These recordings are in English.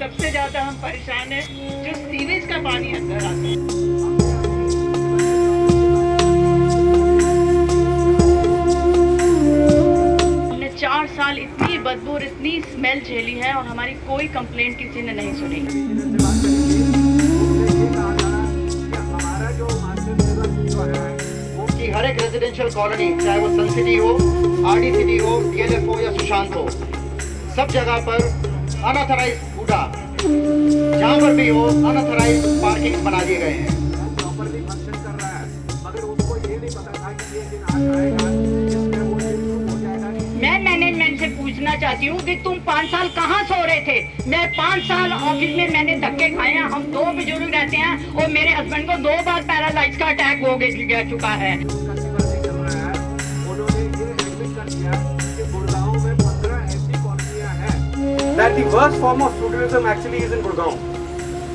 सबसे ज्यादा हम परेशान हैं जो सीवेज का पानी अंदर आता है। हमने 4 साल इतनी बदबू और इतनी स्मेल झेली है और हमारी कोई कंप्लेंट किसी ने नहीं सुनी। कि हर एक रेजिडेंशियल कॉलोनी, चाहे वो सन सिटी हो, आरडी सिटी हो, डीएलएफ हो या सुशांत हो, सब जगह पर अनऑथराइज्ड कूड़ा जहाँ पर भी हो अनऑथराइज्ड पार्किंग बना दिए गए हैं। प्रॉपर्ली फंक्शन कर रहा है, मगर उसको ये नहीं पता था कि ये दिन आज आएगा जिसमें वो हो जाएगा। मैं मैनेजमेंट से पूछना चाहती हूँ कि तुम 5 साल कहाँ सो रहे थे? मैं 5 साल ऑफिस में मैंने धक्के खाए हैं। हम 2 बुजुर्ग रहते हैं और मेरे हस्बैंड को 2 बार पैरालाइज का अटैक हो गया चुका है। That the worst form of feudalism actually is in Gurgaon,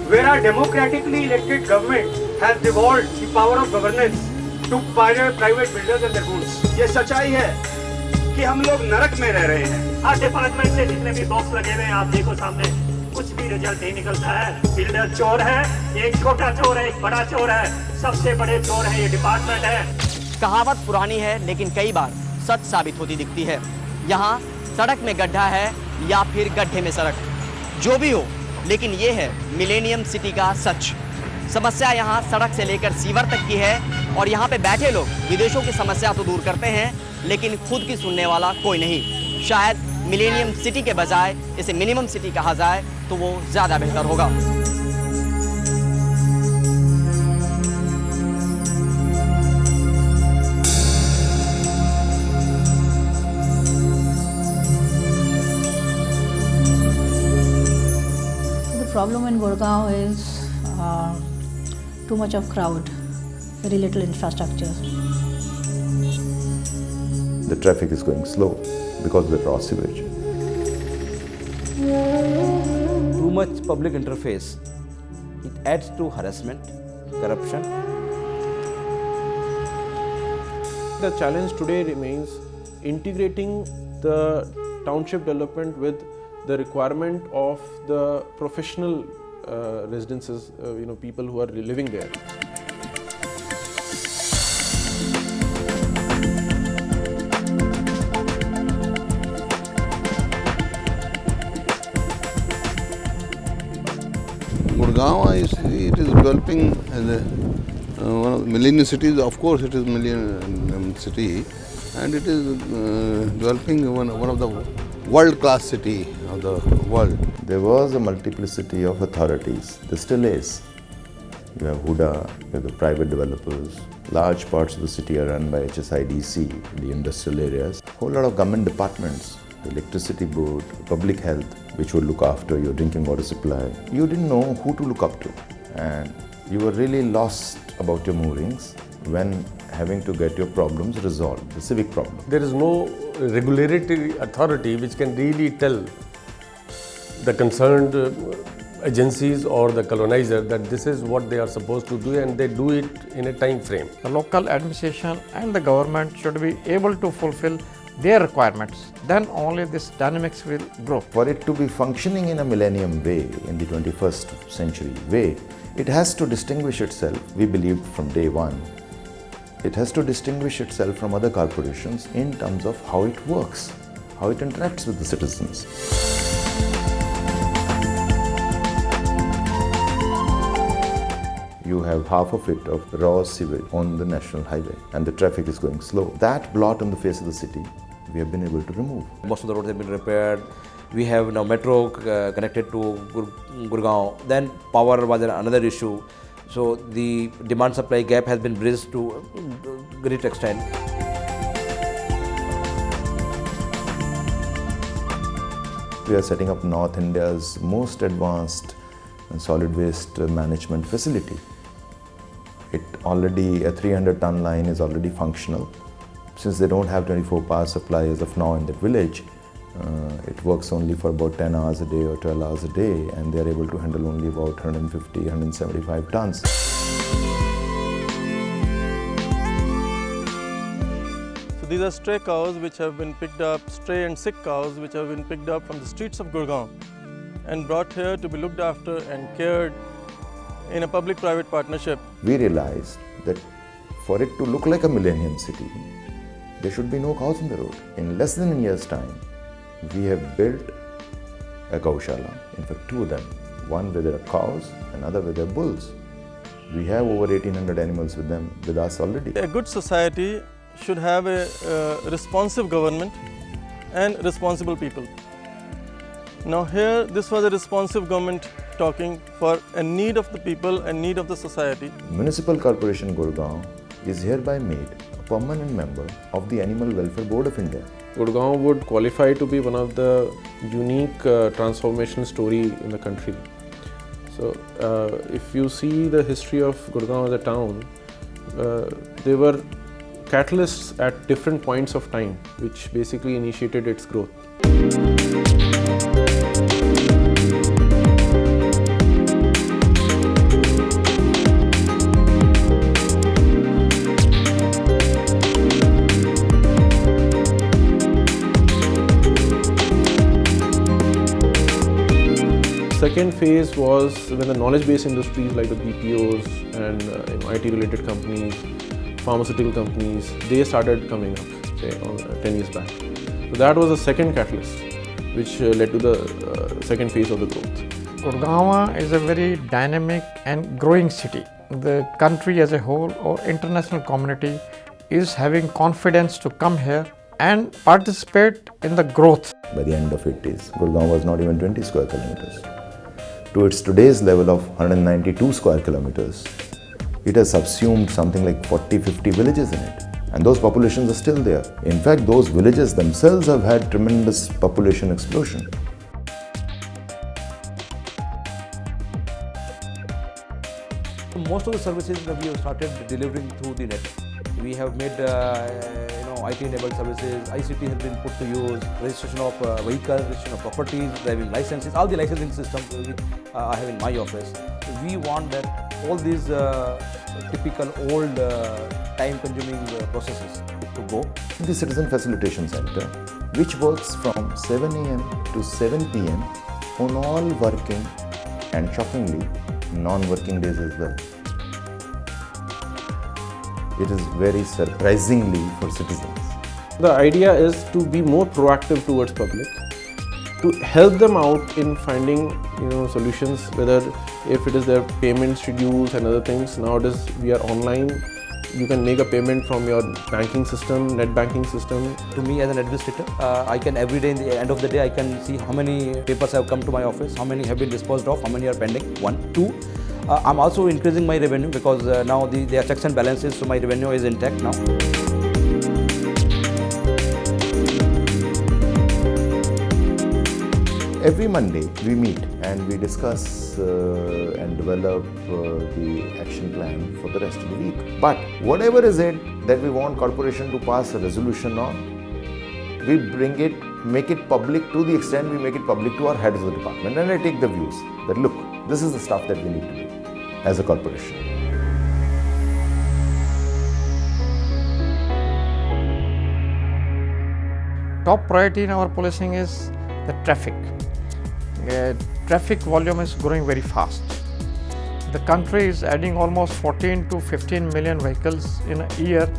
where our democratically elected government has devolved the power of governance to private builders and their goons. ये सच्चाई है कि हम लोग नरक में रह रहे हैं। हर डिपार्टमेंट से जितने भी बॉक्स लगे हुए हैं आप देखो सामने, कुछ भी रिजल्ट नहीं निकलता है। बिल्डर चोर है, एक छोटा चोर है, एक बड़ा चोर है, सबसे बड़े चोर है ये डिपार्टमेंट है। कहावत पुरानी है लेकिन कई बार सच साबित होती दिखती है। यहाँ सड़क में गड्ढा है या फिर गड्ढे में सड़क, जो भी हो, लेकिन ये है मिलेनियम सिटी का सच। समस्या यहाँ सड़क से लेकर सीवर तक की है और यहाँ पे बैठे लोग विदेशों की समस्या तो दूर करते हैं लेकिन खुद की सुनने वाला कोई नहीं। शायद मिलेनियम सिटी के बजाय इसे मिनिमम सिटी कहा जाए तो वो ज़्यादा बेहतर होगा। The problem in Gurgaon is too much of crowd, very little infrastructure. The traffic is going slow because of the raw sewage. Too much public interface. It adds to harassment, corruption. The challenge today remains integrating the township development with the requirement of the professional residences, people who are living there. Gurgaon it is developing as one of the millennium cities. Of course, it is millennium city, and it is developing one of the world-class city of the world. There was a multiplicity of authorities. There still is. You have Huda, you have the private developers. Large parts of the city are run by HSIDC, the industrial areas. Whole lot of government departments, the electricity board, public health, which would look after your drinking water supply. You didn't know who to look up to, and you were really lost about your moorings when having to get your problems resolved, the civic problem. There is no regulatory authority which can really tell the concerned agencies or the colonizer that this is what they are supposed to do, and they do it in a time frame. The local administration and the government should be able to fulfill their requirements. Then only this dynamics will grow. For it to be functioning in a millennium way, in the 21st century way, it has to distinguish itself, we believed from day one. It has to distinguish itself from other corporations in terms of how it works, how it interacts with the citizens. You have half of it of raw sewage on the national highway and the traffic is going slow. That blot on the face of the city, we have been able to remove. Most of the roads have been repaired. We have now metro connected to Gurgaon. Then power was another issue. So the demand-supply gap has been bridged to a great extent. We are setting up North India's most advanced solid waste management facility. A 300-ton line is already functional. Since they don't have 24 power supply as of now in that village, it works only for about 10 hours a day or 12 hours a day, and they are able to handle only about 150, 175 tons. So these are stray cows which have been picked up, stray and sick cows which have been picked up from the streets of Gurgaon and brought here to be looked after and cared in a public-private partnership. We realized that for it to look like a millennium city, there should be no cows in the road. In less than a year's time, we have built a Gaushala, in fact 2 of them, one with their cows, another with their bulls. We have over 1800 animals with us already. A good society should have a responsive government and responsible people. Now here, this was a responsive government talking for a need of the people and need of the society. Municipal Corporation Gurgaon is hereby made a permanent member of the Animal Welfare Board of India. Gurgaon would qualify to be one of the unique transformational story in the country. So if you see the history of Gurgaon as a town, they were catalysts at different points of time, which basically initiated its growth. Second phase was when the knowledge-based industries like the BPOs and IT-related companies, pharmaceutical companies, they started coming up, say 10 years back. So that was the second catalyst, which led to the second phase of the growth. Gurgaon is a very dynamic and growing city. The country as a whole or international community is having confidence to come here and participate in the growth. By the end of 80s, Gurgaon was not even 20 square kilometers. To its today's level of 192 square kilometers, it has subsumed something like 40-50 villages in it. And those populations are still there. In fact, those villages themselves have had tremendous population explosion. Most of the services that we have started delivering through the net. We have made IT-enabled services, ICT has been put to use, registration of vehicles, registration of properties, driving licenses, all the licensing systems which I have in my office. We want that all these typical old time-consuming processes to go. The Citizen Facilitation Center, which works from 7 a.m. to 7 p.m. on all working and shockingly non-working days as well. It is very surprisingly for citizens. The idea is to be more proactive towards public, to help them out in finding solutions, whether if it is their payment schedules and other things. Nowadays we are online. You can make a payment from your banking system, net banking system. To me as an administrator, I can every day, in the end of the day, I can see how many papers have come to my office, how many have been disposed of, how many are pending, 1. 2, I'm also increasing my revenue because now there are checks and balances, so my revenue is intact now. Every Monday we meet and we discuss and develop the action plan for the rest of the week. But whatever is it that we want corporation to pass a resolution on, we bring it, make it public to the extent we make it public to our heads of the department, and I take the views that look, this is the stuff that we need to do as a corporation. Top priority in our policing is the traffic. Traffic volume is growing very fast. The country is adding almost 14 to 15 million vehicles in a year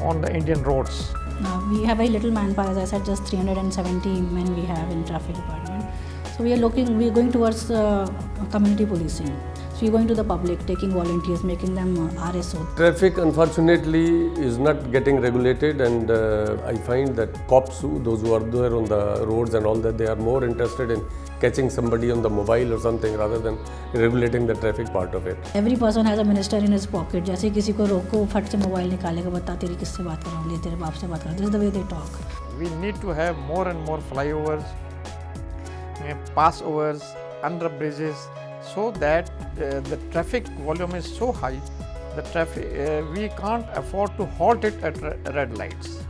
on the Indian roads. We have very little manpower, as I said, just 370 men we have in traffic department. So we are going towards community policing. So you're going to the public, taking volunteers, making them RSO. Traffic unfortunately is not getting regulated, and I find that cops, those who are there on the roads and all that, they are more interested in catching somebody on the mobile or something rather than regulating the traffic part of it. Every person has a minister in his pocket. जैसे किसी को रोको, फट से mobile निकालेगा, बता तेरी किससे बात कर रहा हूँ, ले तेरे बाप से बात कर रहा हूँ. This is the way they talk. We need to have more and more flyovers, passovers, under bridges, so that the traffic volume is so high, we can't afford to halt it at red lights.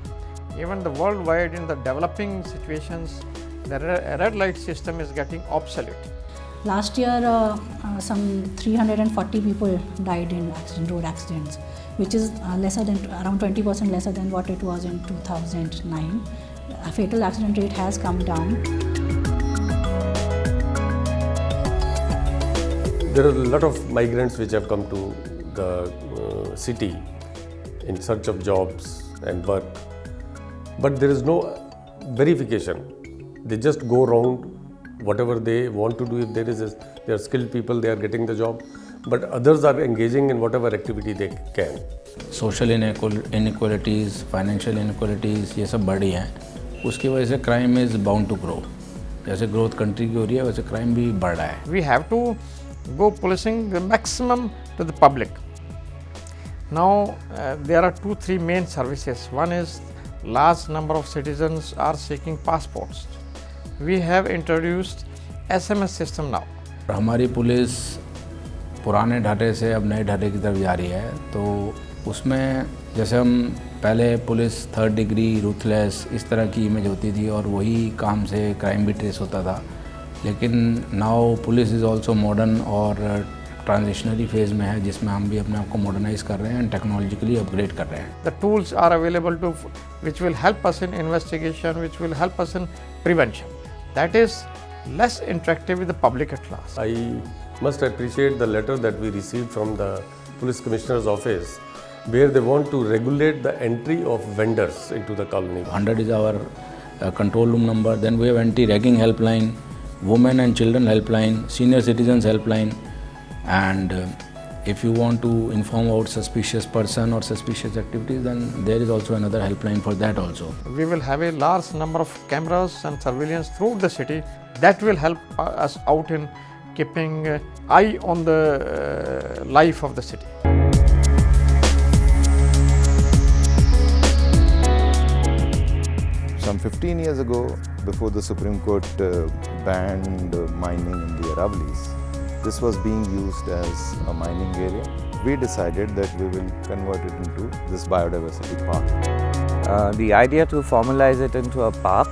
Even the worldwide, in the developing situations, the red light system is getting obsolete. Last year, some 340 people died in road accidents, which is lesser than around 20% lesser than what it was in 2009. A fatal accident rate has come down. There are a lot of migrants which have come to the city in search of jobs and work, but there is no verification. They just go around whatever they want to do. If they are skilled people, they are getting the job, but others are engaging in whatever activity they can. Social inequalities, financial inequalities ये सब बढ़ी हैं, उसकी वजह से crime is bound to grow. जैसे growth country की हो रही है वैसे क्राइम भी बढ़ रहा है. We have to go policing the maximum to the public. Now there are 2-3 main services. One is large number of citizens are seeking passports. We have introduced SMS system now. हमारी police पुराने ढाटे से अब नए ढाटे की तरफ जा रही है, तो उसमें जैसे हम पहले पुलिस 3rd डिग्री, रूथलेस इस तरह की इमेज होती थी और वही काम से क्राइम भी ट्रेस होता था, लेकिन now police is also modern और ट्रांजिशनरी फेज़ में है, जिसमें हम भी अपने आप को मॉडर्नाइज कर रहे हैं एंड टेक्नोलॉजिकली अपग्रेड कर रहे हैं. The tools are available to which will help us in investigation, which will help us in prevention. That is less interactive with the public at last. I must appreciate the letter that we received from the Police Commissioner's office, where they want to regulate the entry of vendors into the colony. 100 is our control room number. Then we have anti-ragging helpline, women and children helpline, senior citizens helpline, and if you want to inform about suspicious person or suspicious activities, then there is also another helpline for that also. We will have a large number of cameras and surveillance throughout the city that will help us out in keeping eye on the life of the city. Some 15 years ago, before the Supreme Court banned mining in the Aravallis, this was being used as a mining area. We decided that we will convert it into this biodiversity park. The idea to formalize it into a park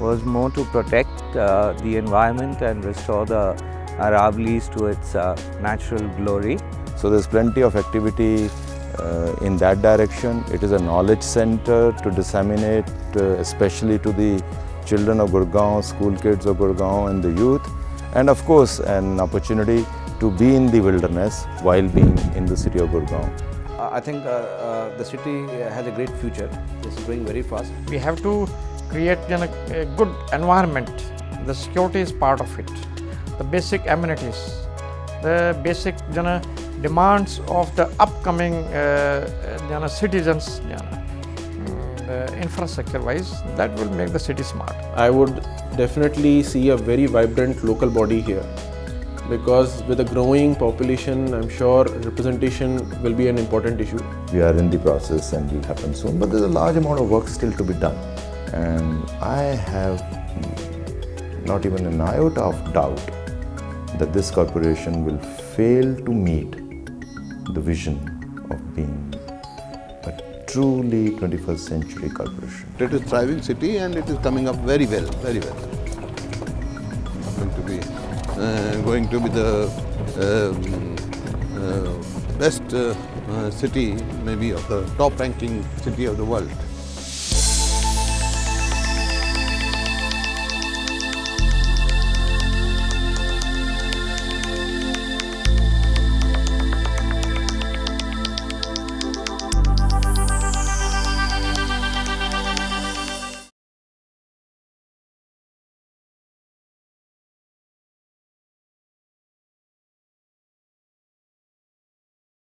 was more to protect the environment and restore the Aravallis to its natural glory. So there's plenty of activity in that direction. It is a knowledge center to disseminate, especially to the children of Gurgaon, school kids of Gurgaon and the youth. And of course, an opportunity to be in the wilderness while being in the city of Gurgaon. I think the city has a great future. It's growing very fast. We have to create a good environment. The security is part of it. The basic amenities, the basic demands of the upcoming citizens, infrastructure wise, that will make the city smart. I would definitely see a very vibrant local body here, because with a growing population, I'm sure representation will be an important issue. We are in the process and will happen soon, but there's a large amount of work still to be done. And I have not even an iota of doubt that this corporation will fail to meet the vision of being a truly 21st century corporation. It is a thriving city and it is coming up very well, very well. Going to be the best city, maybe of the top ranking city of the world.